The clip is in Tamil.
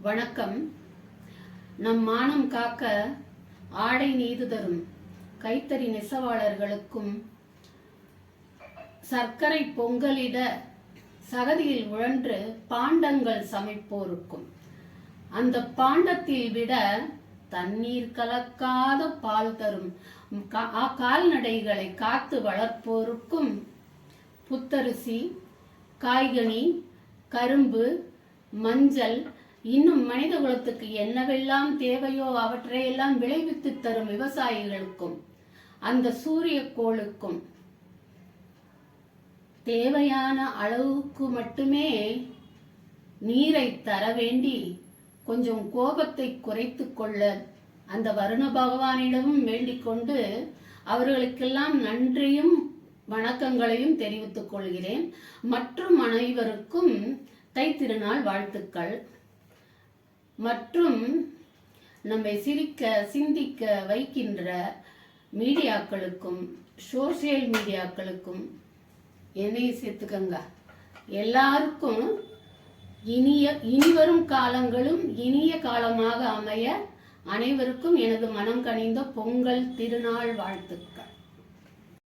வணக்கம். நம் மானம் காக்க ஆடை நெய்து தரும் கைத்தறி நெசவாளர்களுக்கும், சர்க்கரை பொங்கலிட சகதியில் உழன்று பாண்டங்கள் சமைப்போருக்கும், அந்த பாண்டத்தில் விட தண்ணீர் கலக்காத பால் தரும் கால்நடைகளை காத்து வளர்ப்போருக்கும், புத்தரிசி, காய்கனி, கரும்பு, மஞ்சள், இன்னும் மனித குலத்துக்கு என்னவெல்லாம் தேவையோ அவற்றையெல்லாம் விளைவித்து தரும் விவசாயிகளுக்கும், அந்த சூரிய கோளுக்கும் தேவையான அளவுக்கு மட்டுமே நீரை தர வேண்டி கொஞ்சம் கோபத்தை குறைத்து கொள்ள அந்த வருண பகவானிடமும் வேண்டிக் கொண்டு அவர்களுக்கெல்லாம் நன்றியும் வணக்கங்களையும் தெரிவித்துக் கொள்கிறேன். மற்றும் அனைவருக்கும் தைத்திருநாள் வாழ்த்துக்கள். மற்றும் நம்மை சிரிக்க சிந்திக்க வைக்கின்ற மீடியாக்களுக்கும் சோசியல் மீடியாக்களுக்கும் என்னையும் சேர்த்துக்கங்க. எல்லாருக்கும் இனிவரும் காலங்களும் இனிய காலமாக அமைய அனைவருக்கும் எனது மனம் கனிந்த பொங்கல் திருநாள் வாழ்த்துக்கள்.